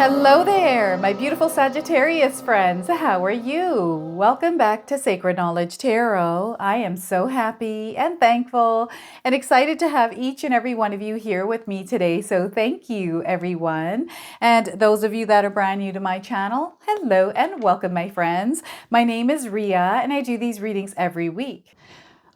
Hello there, my beautiful Sagittarius friends. How are you? Welcome back to Sacred Knowledge Tarot. I am so happy and thankful and excited to have each and every one of you here with me today. So thank you, everyone. And those of you that are brand new to my channel, hello and welcome, my friends. My name is Ria and I do these readings every week.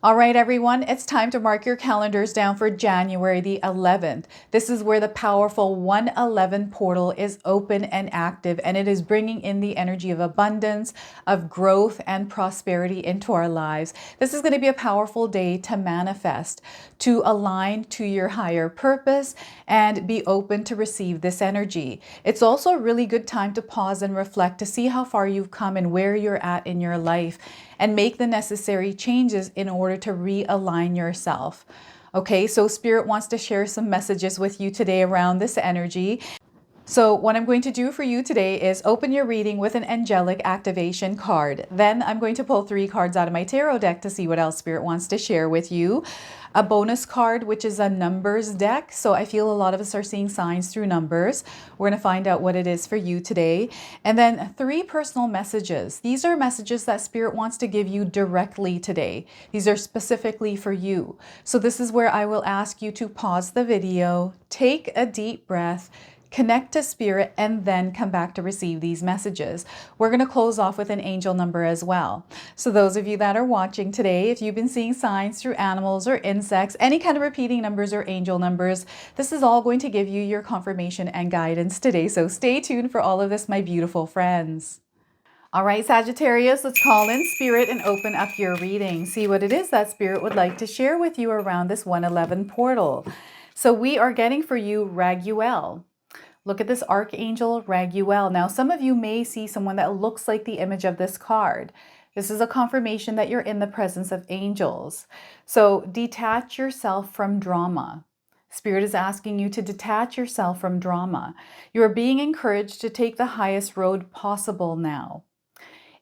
All right, everyone, it's time to mark your calendars down for January the 11th. This is where the powerful 111 portal is open and active, and it is bringing in the energy of abundance, of growth, and prosperity into our lives. This is going to be a powerful day to manifest, to align to your higher purpose, and be open to receive this energy. It's also a really good time to pause and reflect to see how far you've come and where you're at in your life, and make the necessary changes in order to realign yourself. Okay, so Spirit wants to share some messages with you today around this energy. So what I'm going to do for you today is open your reading with an angelic activation card. Then I'm going to pull 3 cards out of my tarot deck to see what else Spirit wants to share with you. A bonus card, which is a numbers deck. So I feel a lot of us are seeing signs through numbers. We're going to find out what it is for you today. And then 3 personal messages. These are messages that Spirit wants to give you directly today. These are specifically for you. So this is where I will ask you to pause the video, take a deep breath, connect to Spirit, and then come back to receive these messages. We're going to close off with an angel number as well. So those of you that are watching today, if you've been seeing signs through animals or insects, any kind of repeating numbers or angel numbers, this is all going to give you your confirmation and guidance today. So stay tuned for all of this, my beautiful friends. All right, Sagittarius, let's call in Spirit and open up your reading. See what it is that Spirit would like to share with you around this 111 portal. So we are getting for you Raguel. Look at this Archangel Raguel. Now, some of you may see someone that looks like the image of this card. This is a confirmation that you're in the presence of angels. So detach yourself from drama. Spirit is asking you to detach yourself from drama. You are being encouraged to take the highest road possible now.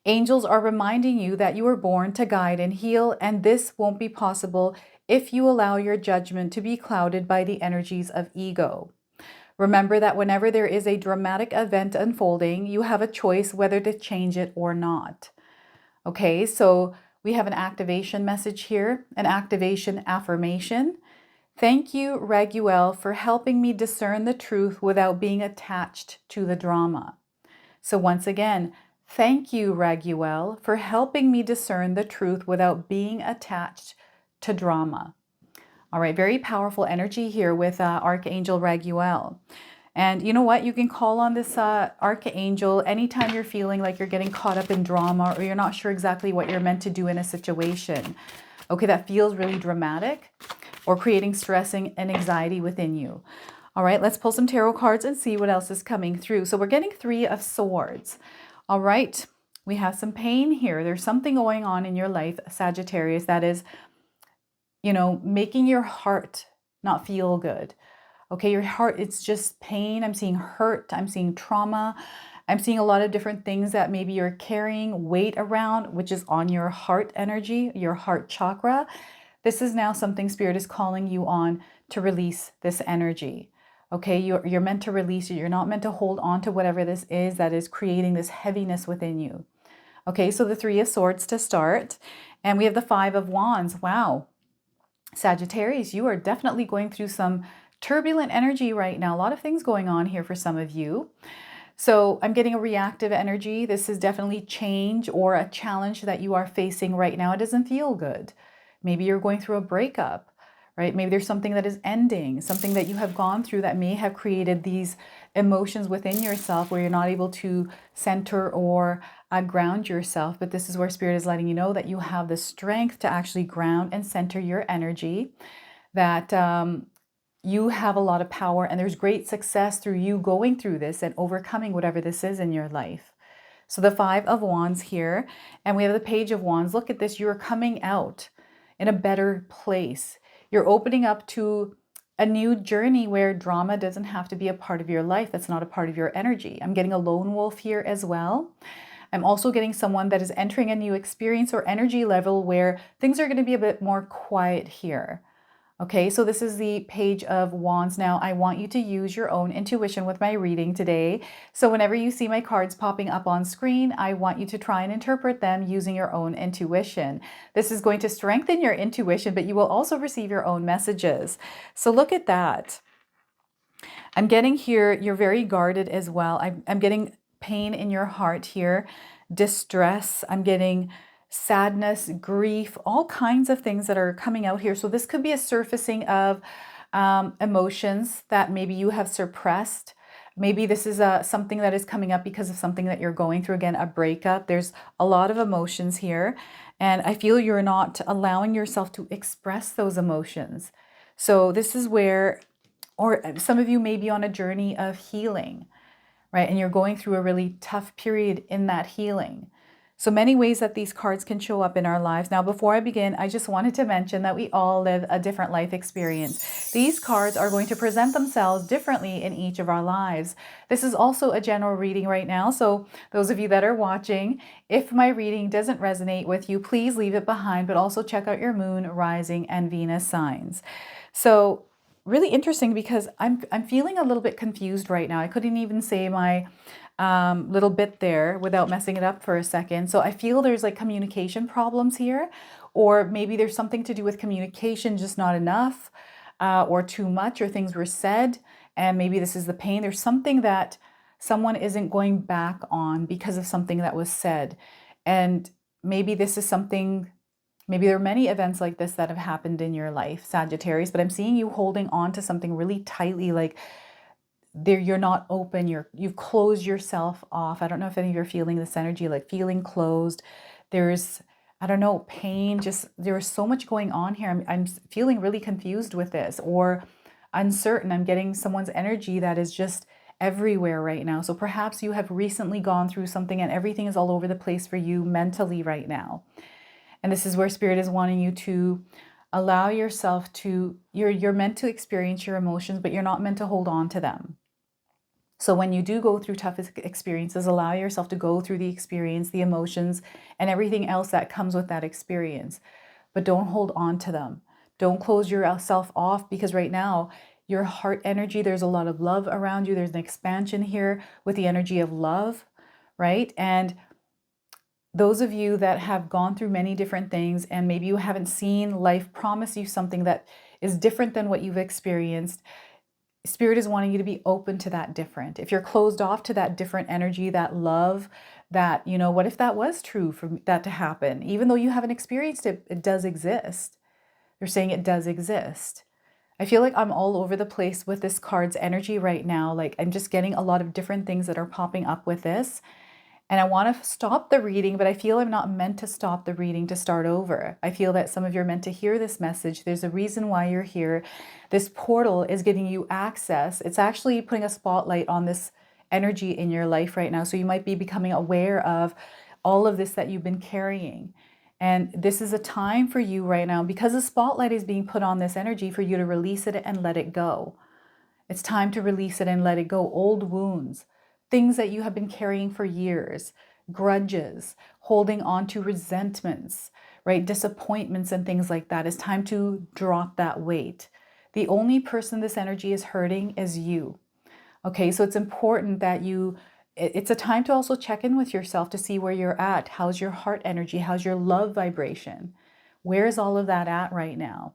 Angels are reminding you that you were born to guide and heal, and this won't be possible if you allow your judgment to be clouded by the energies of ego. Remember that whenever there is a dramatic event unfolding, you have a choice whether to change it or not. Okay, so we have an activation message here, an activation affirmation. Thank you, Raguel, for helping me discern the truth without being attached to the drama. So once again, thank you, Raguel, for helping me discern the truth without being attached to drama. All right, very powerful energy here with Archangel Raguel. And you know what? You can call on this Archangel anytime you're feeling like you're getting caught up in drama or you're not sure exactly what you're meant to do in a situation. Okay, that feels really dramatic or creating stress and anxiety within you. All right, let's pull some tarot cards and see what else is coming through. So we're getting 3 of Swords. All right, we have some pain here. There's something going on in your life, Sagittarius, that is, making your heart not feel good. Okay, your heart, it's just pain. I'm seeing hurt. I'm seeing trauma. I'm seeing a lot of different things that maybe you're carrying weight around, which is on your heart energy, your heart chakra. This is now something Spirit is calling you on to release this energy. Okay, you're meant to release it. You're not meant to hold on to whatever this is that is creating this heaviness within you. Okay, so the 3 of Swords to start. And we have the 5 of Wands. Wow. Sagittarius, you are definitely going through some turbulent energy right now. A lot of things going on here for some of you. So I'm getting a reactive energy. This is definitely change or a challenge that you are facing right now. It doesn't feel good. Maybe you're going through a breakup, right? Maybe there's something that is ending, something that you have gone through that may have created these emotions within yourself where you're not able to center or ground yourself. But this is where Spirit is letting you know that you have the strength to actually ground and center your energy, that you have a lot of power and there's great success through you going through this and overcoming whatever this is in your life. So the 5 of Wands here, and we have the Page of Wands. Look at this. You're coming out in a better place. You're opening up to a new journey where drama doesn't have to be a part of your life. That's not a part of your energy. I'm getting a lone wolf here as well. I'm also getting someone that is entering a new experience or energy level where things are going to be a bit more quiet here. Okay, so this is the Page of Wands. Now, I want you to use your own intuition with my reading today. So whenever you see my cards popping up on screen, I want you to try and interpret them using your own intuition. This is going to strengthen your intuition, but you will also receive your own messages. So look at that. I'm getting here, you're very guarded as well. I'm getting pain in your heart here, distress. I'm getting sadness, grief, all kinds of things that are coming out here. So this could be a surfacing of emotions that maybe you have suppressed. Maybe this is something that is coming up because of something that you're going through. Again, a breakup. There's a lot of emotions here. And I feel you're not allowing yourself to express those emotions. So this is where, or some of you may be on a journey of healing, right? And you're going through a really tough period in that healing. So many ways that these cards can show up in our lives. Now, before I begin, I just wanted to mention that we all live a different life experience. These cards are going to present themselves differently in each of our lives. This is also a general reading right now. So those of you that are watching, if my reading doesn't resonate with you, please leave it behind, but also check out your moon, rising, and Venus signs. So really interesting because I'm feeling a little bit confused right now. I couldn't even say my little bit there without messing it up for a second. So I feel there's like communication problems here, or maybe there's something to do with communication, just not enough, or too much, or things were said, and maybe this is the pain. There's something that someone isn't going back on because of something that was said. And maybe this is something, maybe there are many events like this that have happened in your life, Sagittarius, but I'm seeing you holding on to something really tightly, like there you're not open, you've closed yourself off. I don't know if any of you are feeling this energy, like feeling closed. There's, I don't know, pain, just there's so much going on here. I'm feeling really confused with this, or uncertain. I'm getting someone's energy that is just everywhere right now. So perhaps you have recently gone through something and everything is all over the place for you mentally right now. And this is where Spirit is wanting you to allow yourself to, you're meant to experience your emotions, but you're not meant to hold on to them. So when you do go through tough experiences, allow yourself to go through the experience, the emotions, and everything else that comes with that experience. But don't hold on to them. Don't close yourself off, because right now, your heart energy, there's a lot of love around you. There's an expansion here with the energy of love, right? And those of you that have gone through many different things and maybe you haven't seen life promise you something that is different than what you've experienced, Spirit is wanting you to be open to that different. If you're closed off to that different energy, that love, that, you know, what if that was true for that to happen? Even though you haven't experienced it, it does exist. They're saying it does exist. I feel like I'm all over the place with this card's energy right now. Like I'm just getting a lot of different things that are popping up with this. And I want to stop the reading, but I feel I'm not meant to stop the reading to start over. I feel that some of you are meant to hear this message. There's a reason why you're here. This portal is giving you access. It's actually putting a spotlight on this energy in your life right now. So you might be becoming aware of all of this that you've been carrying. And this is a time for you right now, because the spotlight is being put on this energy, for you to release it and let it go. It's time to release it and let it go. Old wounds, things that you have been carrying for years, grudges, holding on to resentments, right? Disappointments and things like that. It's time to drop that weight. The only person this energy is hurting is you. Okay, so it's important that it's a time to also check in with yourself to see where you're at. How's your heart energy? How's your love vibration? Where is all of that at right now?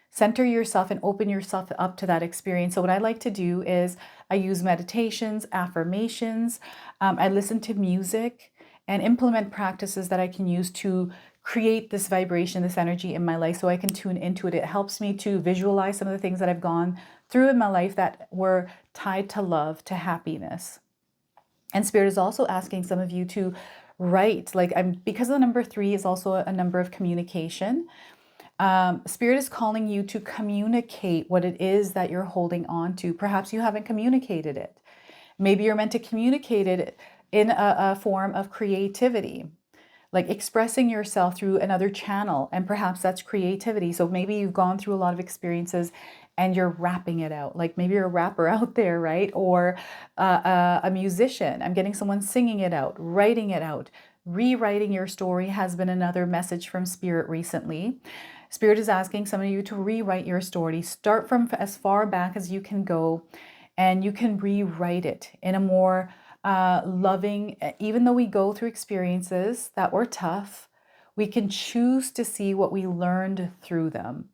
Center yourself and open yourself up to that experience. So what I like to do is I use meditations, affirmations, I listen to music and implement practices that I can use to create this vibration, this energy in my life, so I can tune into it. It helps me to visualize some of the things that I've gone through in my life that were tied to love, to happiness. And Spirit is also asking some of you to write, because the number 3 is also a number of communication. Spirit is calling you to communicate what it is that you're holding on to. Perhaps you haven't communicated it. Maybe you're meant to communicate it in a form of creativity, like expressing yourself through another channel. And perhaps that's creativity. So maybe you've gone through a lot of experiences and you're rapping it out. Like maybe you're a rapper out there, right? Or a musician. I'm getting someone singing it out, writing it out. Rewriting your story has been another message from Spirit recently. Spirit is asking some of you to rewrite your story. Start from as far back as you can go, and you can rewrite it in a more loving, even though we go through experiences that were tough, we can choose to see what we learned through them,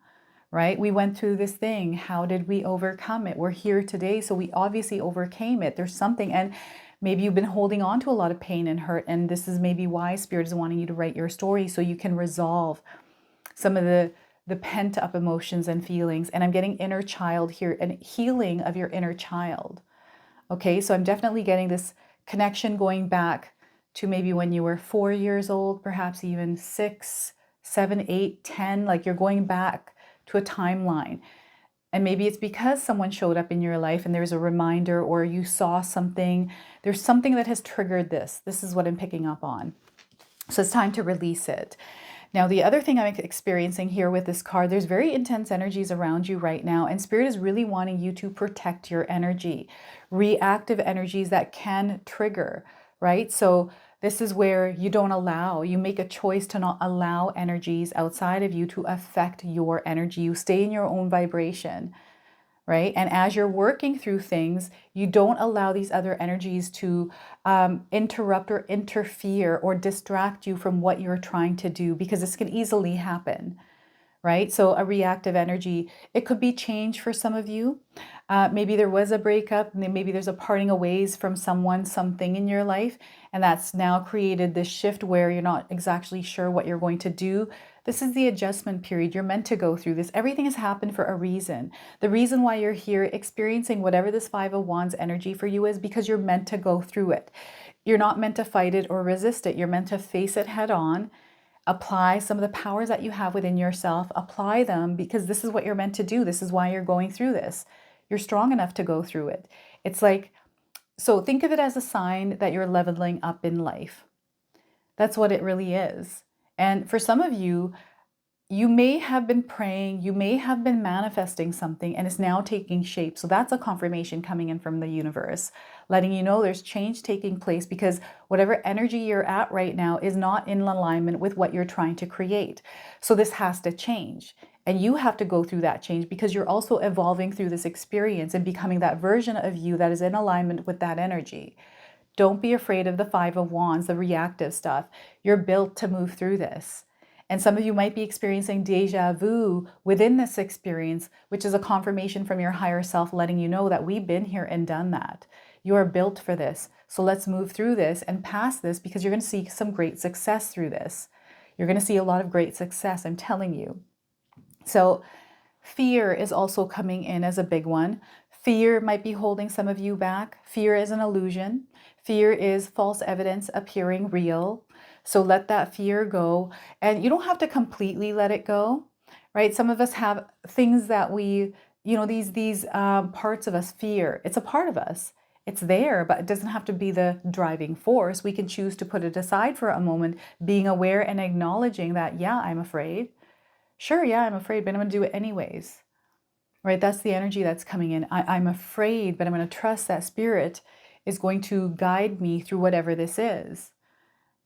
right? We went through this thing. How did we overcome it? We're here today, so we obviously overcame it. There's something, and maybe you've been holding on to a lot of pain and hurt, and this is maybe why Spirit is wanting you to write your story so you can resolve some of the pent up emotions and feelings. And I'm getting inner child here and healing of your inner child. Okay, so I'm definitely getting this connection going back to maybe when you were 4 years old, perhaps even 6, 7, 8, 10. Like you're going back to a timeline. And maybe it's because someone showed up in your life and there's a reminder, or you saw something. There's something that has triggered this. This is what I'm picking up on. So it's time to release it. Now, the other thing I'm experiencing here with this card, there's very intense energies around you right now, and Spirit is really wanting you to protect your energy. Reactive energies that can trigger, right? So this is where you don't allow, you make a choice to not allow energies outside of you to affect your energy. You stay in your own vibration, right? And as you're working through things, you don't allow these other energies to interrupt or interfere or distract you from what you're trying to do, because this can easily happen, right? So a reactive energy, it could be change for some of you. Maybe there was a breakup, and then maybe there's a parting of ways from someone, something in your life, and that's now created this shift where you're not exactly sure what you're going to do. This is the adjustment period. You're meant to go through this. Everything has happened for a reason. The reason why you're here experiencing whatever this Five of Wands energy for you is because you're meant to go through it. You're not meant to fight it or resist it. You're meant to face it head on. Apply some of the powers that you have within yourself. Apply them, because this is what you're meant to do. This is why you're going through this. You're strong enough to go through it. It's like, so think of it as a sign that you're leveling up in life. That's what it really is. And for some of you, you may have been praying, you may have been manifesting something, and it's now taking shape. So that's a confirmation coming in from the universe, letting you know there's change taking place, because whatever energy you're at right now is not in alignment with what you're trying to create. So this has to change. And you have to go through that change, because you're also evolving through this experience and becoming that version of you that is in alignment with that energy. Don't be afraid of the Five of Wands, the reactive stuff. You're built to move through this. And some of you might be experiencing deja vu within this experience, which is a confirmation from your higher self letting you know that we've been here and done that. You are built for this. So let's move through this and past this, because you're going to see some great success through this. You're going to see a lot of great success, I'm telling you. So fear is also coming in as a big one. Fear might be holding some of you back. Fear is an illusion. Fear is false evidence appearing real. So let that fear go. And you don't have to completely let it go, right? Some of us have things that we, these parts of us fear. It's a part of us. It's there, but it doesn't have to be the driving force. We can choose to put it aside for a moment, being aware and acknowledging that, yeah, I'm afraid. Sure, yeah, I'm afraid, but I'm going to do it anyways, right? That's the energy that's coming in. I'm afraid, but I'm going to trust that Spirit is going to guide me through whatever this is,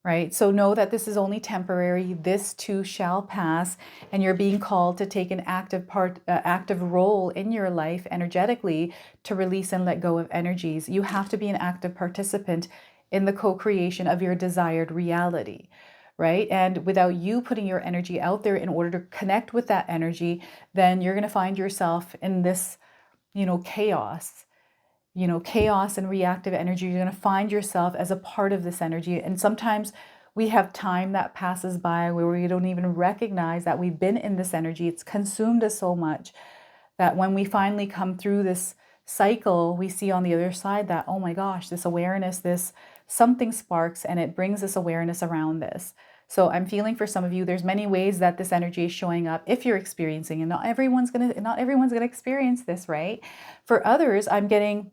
right? So know that this is only temporary. This too shall pass, and you're being called to take an active role in your life energetically to release and let go of energies. You have to be an active participant in the co-creation of your desired reality, right? And without you putting your energy out there in order to connect with that energy, then you're going to find yourself in this, chaos. Chaos and reactive energy. You're going to find yourself as a part of this energy. And sometimes we have time that passes by where we don't even recognize that we've been in this energy. It's consumed us so much that when we finally come through this cycle, we see on the other side that, oh my gosh, this awareness, this something sparks, and it brings this awareness around this. So I'm feeling for some of you, there's many ways that this energy is showing up if you're experiencing, and not everyone's gonna experience this, right? For others, I'm getting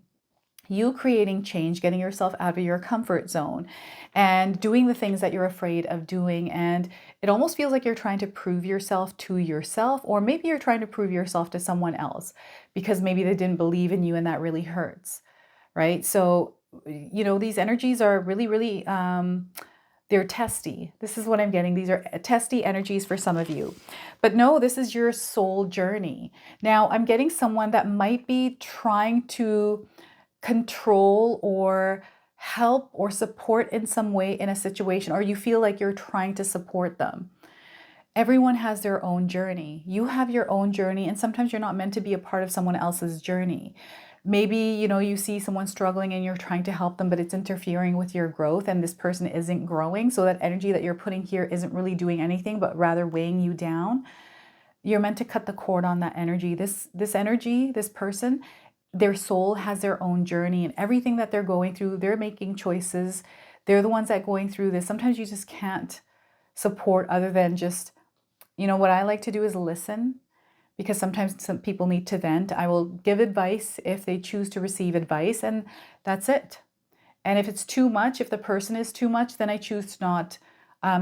you creating change, getting yourself out of your comfort zone and doing the things that you're afraid of doing. And it almost feels like you're trying to prove yourself to yourself, or maybe you're trying to prove yourself to someone else because maybe they didn't believe in you, and that really hurts, right? So, these energies are really, really They're testy. This is what I'm getting. These are testy energies for some of you. But no, this is your soul journey. Now, I'm getting someone that might be trying to control or help or support in some way in a situation, or you feel like you're trying to support them. Everyone has their own journey. You have your own journey, and sometimes you're not meant to be a part of someone else's journey. Maybe, you see someone struggling and you're trying to help them, but it's interfering with your growth and this person isn't growing. So that energy that you're putting here isn't really doing anything, but rather weighing you down. You're meant to cut the cord on that energy. This energy, this person, their soul has their own journey, and everything that they're going through, they're making choices. They're the ones that are going through this. Sometimes you just can't support other than just, what I like to do is listen, because sometimes some people need to vent. I will give advice if they choose to receive advice, and that's it. And if it's too much, if the person is too much, then I choose to not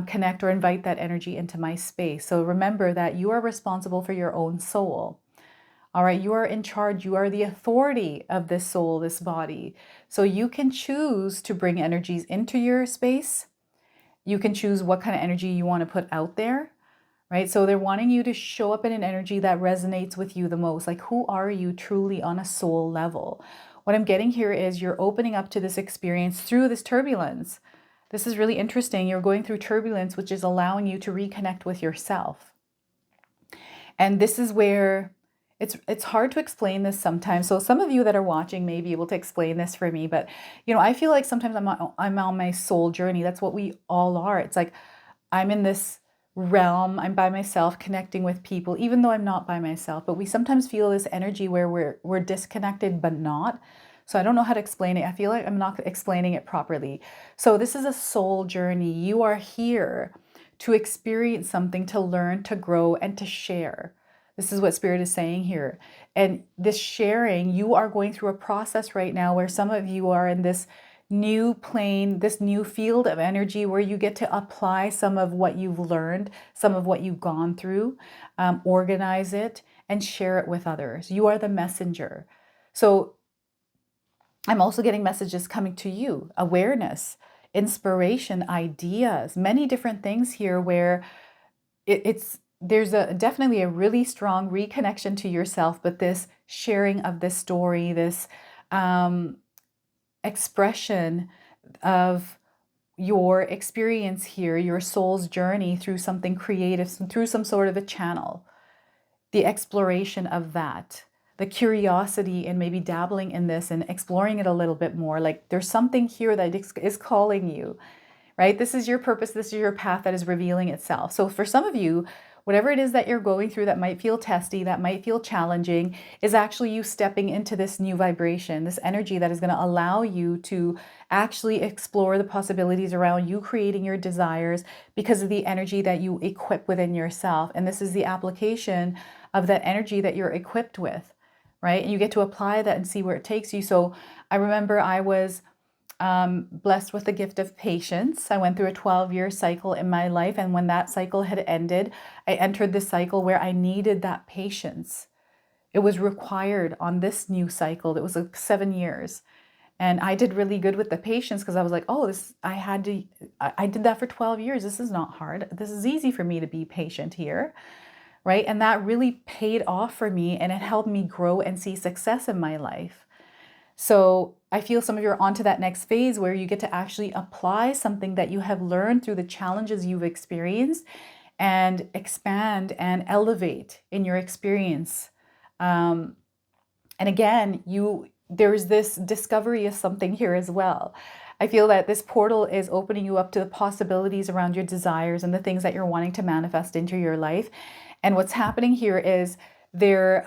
connect or invite that energy into my space. So remember that you are responsible for your own soul. All right, you are in charge. You are the authority of this soul, this body. So you can choose to bring energies into your space. You can choose what kind of energy you want to put out there, right? So they're wanting you to show up in an energy that resonates with you the most. Like, who are you truly on a soul level? What I'm getting here is you're opening up to this experience through this turbulence. This is really interesting. You're going through turbulence, which is allowing you to reconnect with yourself. And this is where it's hard to explain this sometimes. So some of you that are watching may be able to explain this for me, but I feel like sometimes I'm on my soul journey. That's what we all are. It's like I'm in this realm, I'm by myself connecting with people, even though I'm not by myself, but we sometimes feel this energy where we're disconnected but not. So I don't know how to explain it. I feel like I'm not explaining it properly. So this is a soul journey. You are here to experience something, to learn, to grow, and to share. This is what Spirit is saying here. And this sharing, you are going through a process right now where some of you are in this new plane, this new field of energy where you get to apply some of what you've learned, some of what you've gone through, organize it, and share it with others. You are the messenger. So I'm also getting messages coming to you, awareness, inspiration, ideas, many different things here where there's definitely a really strong reconnection to yourself, but this sharing of this story, this expression of your experience here, your soul's journey through something creative, through some sort of a channel, the exploration of that, the curiosity and maybe dabbling in this and exploring it a little bit more. Like there's something here that is calling you, right? This is your purpose. This is your path that is revealing itself. So for some of you, whatever it is that you're going through that might feel testy, that might feel challenging, is actually you stepping into this new vibration, this energy that is going to allow you to actually explore the possibilities around you creating your desires because of the energy that you equip within yourself. And this is the application of that energy that you're equipped with, right? And you get to apply that and see where it takes you. So I remember I was blessed with the gift of patience. I went through a 12-year cycle in my life. And when that cycle had ended, I entered the cycle where I needed that patience. It was required on this new cycle. It was like 7 years. And I did really good with the patience because I was like, oh, I did that for 12 years. This is not hard. This is easy for me to be patient here. Right. And that really paid off for me, and it helped me grow and see success in my life. So I feel some of you are onto that next phase where you get to actually apply something that you have learned through the challenges you've experienced and expand and elevate in your experience. And again, there's this discovery of something here as well. I feel that this portal is opening you up to the possibilities around your desires and the things that you're wanting to manifest into your life. And what's happening here is they're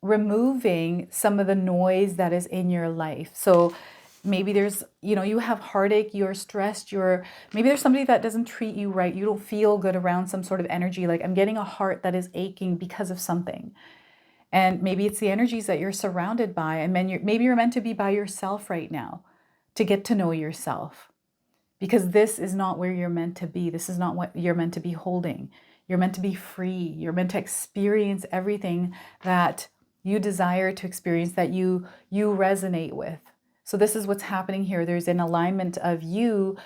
removing some of the noise that is in your life. So maybe there's, you have heartache, you're stressed, maybe there's somebody that doesn't treat you right. You don't feel good around some sort of energy. Like I'm getting a heart that is aching because of something. And maybe it's the energies that you're surrounded by. And then maybe you're meant to be by yourself right now to get to know yourself, because this is not where you're meant to be. This is not what you're meant to be holding. You're meant to be free. You're meant to experience everything that you desire to experience, that you resonate with. So this is what's happening here. There's an alignment of you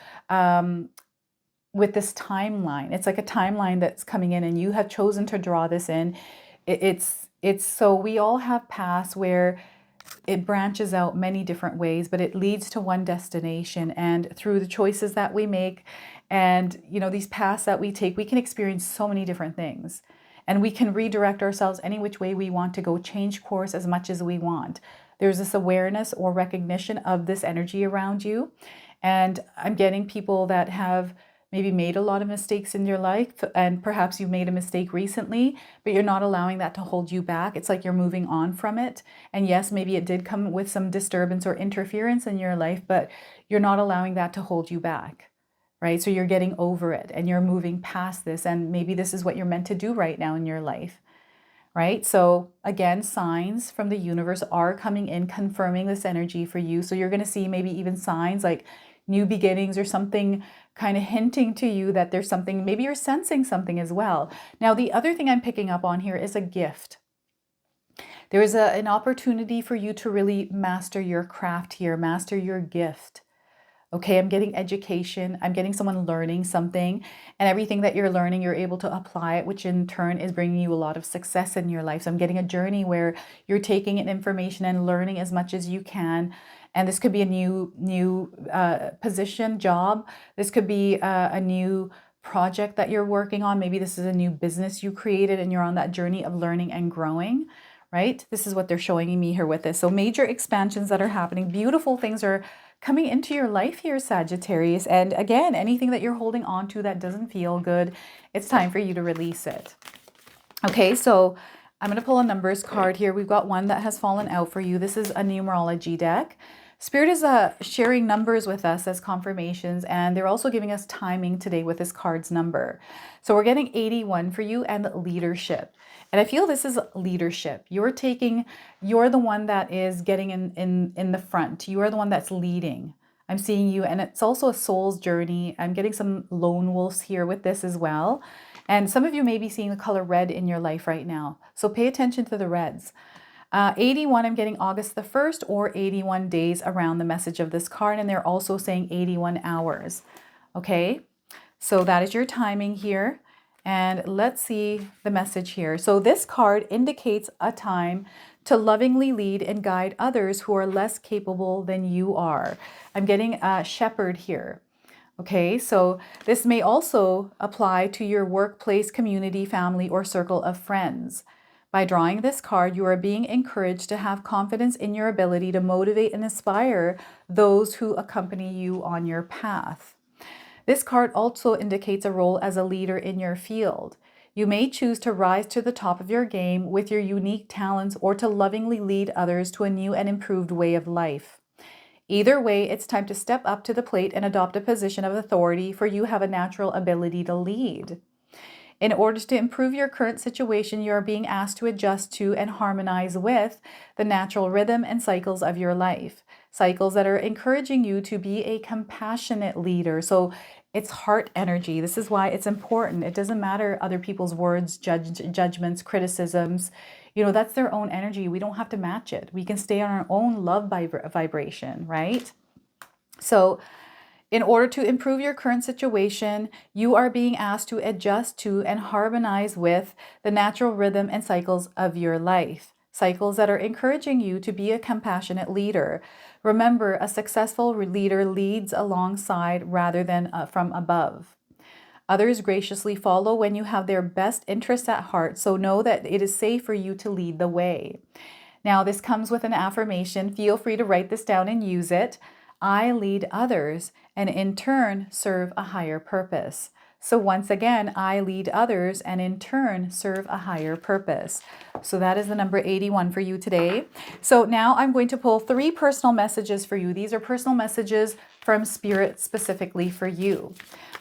with this timeline. It's like a timeline that's coming in and you have chosen to draw this in. It's so we all have paths where it branches out many different ways, but it leads to one destination. And through the choices that we make and, you know, these paths that we take, we can experience so many different things. And we can redirect ourselves any which way we want to go, change course as much as we want. There's this awareness or recognition of this energy around you. And I'm getting people that have maybe made a lot of mistakes in your life, and perhaps you made a mistake recently, but you're not allowing that to hold you back. It's like you're moving on from it. And yes, maybe it did come with some disturbance or interference in your life, but you're not allowing that to hold you back, right? So you're getting over it and you're moving past this. And maybe this is what you're meant to do right now in your life, right? So again, signs from the universe are coming in, confirming this energy for you. So you're going to see maybe even signs like new beginnings or something kind of hinting to you that there's something, maybe you're sensing something as well. Now, the other thing I'm picking up on here is a gift. There is an opportunity for you to really master your craft here, master your gift. Okay, I'm getting education. I'm getting someone learning something, and everything that you're learning, you're able to apply it, which in turn is bringing you a lot of success in your life. So I'm getting a journey where you're taking in information and learning as much as you can. And this could be a new position, job. This could be a new project that you're working on. Maybe this is a new business you created and you're on that journey of learning and growing, right? This is what they're showing me here with this. So major expansions that are happening, beautiful things are coming into your life here, Sagittarius. And again, anything that you're holding on to that doesn't feel good, it's time for you to release it. Okay, so I'm going to pull a numbers card here. We've got one that has fallen out for you. This is a numerology deck. Spirit is sharing numbers with us as confirmations, and they're also giving us timing today with this card's number. So we're getting 81 for you and leadership. And I feel this is leadership. You're the one that is getting in the front. You are the one that's leading. I'm seeing you, and it's also a soul's journey. I'm getting some lone wolves here with this as well. And some of you may be seeing the color red in your life right now. So pay attention to the reds. 81, I'm getting August the 1st or 81 days around the message of this card. And they're also saying 81 hours. Okay, so that is your timing here. And let's see the message here. So this card indicates a time to lovingly lead and guide others who are less capable than you are. I'm getting a shepherd here. Okay, so this may also apply to your workplace, community, family, or circle of friends. By drawing this card, you are being encouraged to have confidence in your ability to motivate and inspire those who accompany you on your path. This card also indicates a role as a leader in your field. You may choose to rise to the top of your game with your unique talents or to lovingly lead others to a new and improved way of life. Either way, it's time to step up to the plate and adopt a position of authority, for you have a natural ability to lead. In order to improve your current situation, you are being asked to adjust to and harmonize with the natural rhythm and cycles of your life. Cycles that are encouraging you to be a compassionate leader. So it's heart energy. This is why it's important. It doesn't matter other people's words, judgments, criticisms. You know, that's their own energy. We don't have to match it. We can stay on our own love vibration, right? So in order to improve your current situation, you are being asked to adjust to and harmonize with the natural rhythm and cycles of your life. Cycles that are encouraging you to be a compassionate leader. Remember, a successful leader leads alongside rather than from above. Others graciously follow when you have their best interests at heart, so know that it is safe for you to lead the way. Now, this comes with an affirmation. Feel free to write this down and use it. I lead others and in turn serve a higher purpose. So once again, I lead others and in turn serve a higher purpose. So that is the number 81 for you today. So now I'm going to pull 3 personal messages for you. These are personal messages from Spirit specifically for you.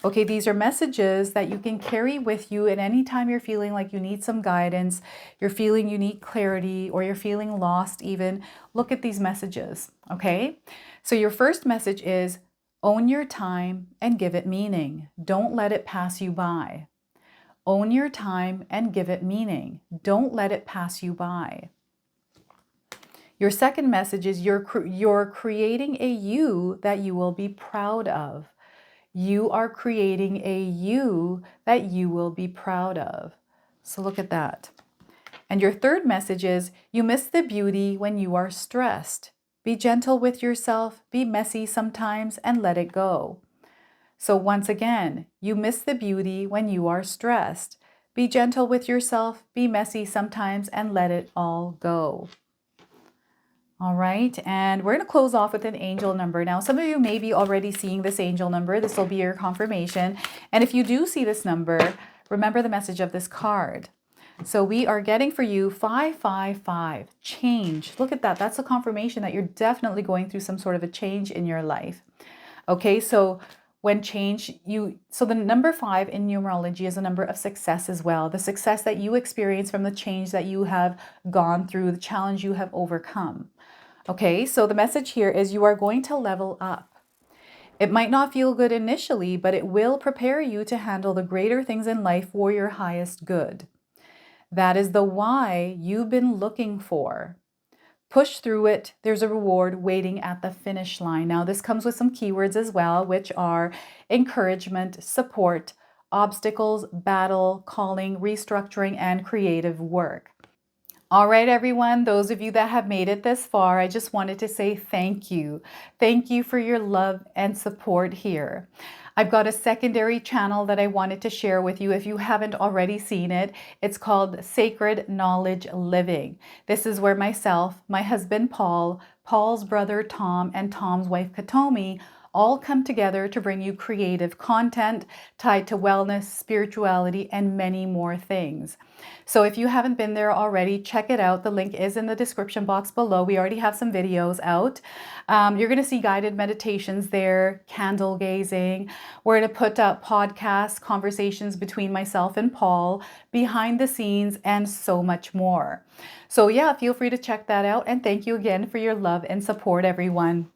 Okay, these are messages that you can carry with you at any time you're feeling like you need some guidance, you're feeling you need clarity, or you're feeling lost even. Look at these messages, okay? So your first message is, own your time and give it meaning. Don't let it pass you by. Own your time and give it meaning. Don't let it pass you by. Your second message is you're creating a you that you will be proud of. You are creating a you that you will be proud of. So look at that. And your third message is, you miss the beauty when you are stressed. Be gentle with yourself, be messy sometimes, and let it go. So once again, you miss the beauty when you are stressed. Be gentle with yourself, be messy sometimes, and let it all go. All right, and we're going to close off with an angel number. Now, some of you may be already seeing this angel number. This will be your confirmation. And if you do see this number, remember the message of this card. So we are getting for you 555, change. Look at that. That's a confirmation that you're definitely going through some sort of a change in your life. Okay, so when change, so the number 5 in numerology is a number of success as well. The success that you experience from the change that you have gone through, the challenge you have overcome. Okay, so the message here is you are going to level up. It might not feel good initially, but it will prepare you to handle the greater things in life for your highest good. That is the why you've been looking for. Push through it. There's a reward waiting at the finish line. Now, this comes with some keywords as well, which are encouragement, support, obstacles, battle, calling, restructuring, and creative work. All right, everyone, those of you that have made it this far, I just wanted to say thank you. Thank you for your love and support here. I've got a secondary channel that I wanted to share with you if you haven't already seen it. It's called Sacred Knowledge Living. This is where myself, my husband Paul, Paul's brother Tom, and Tom's wife Katomi all come together to bring you creative content tied to wellness, spirituality, and many more things. So if you haven't been there already, check it out. The link is in the description box below. We already have some videos out. You're going to see guided meditations there, candle gazing. We're going to put up podcasts, conversations between myself and Paul, behind the scenes, and so much more. So yeah, feel free to check that out. And thank you again for your love and support, everyone.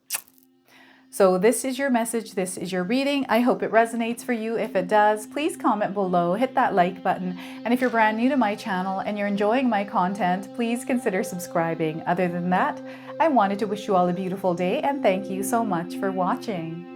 So this is your message, this is your reading. I hope it resonates for you. If it does, please comment below, hit that like button. And if you're brand new to my channel and you're enjoying my content, please consider subscribing. Other than that, I wanted to wish you all a beautiful day and thank you so much for watching.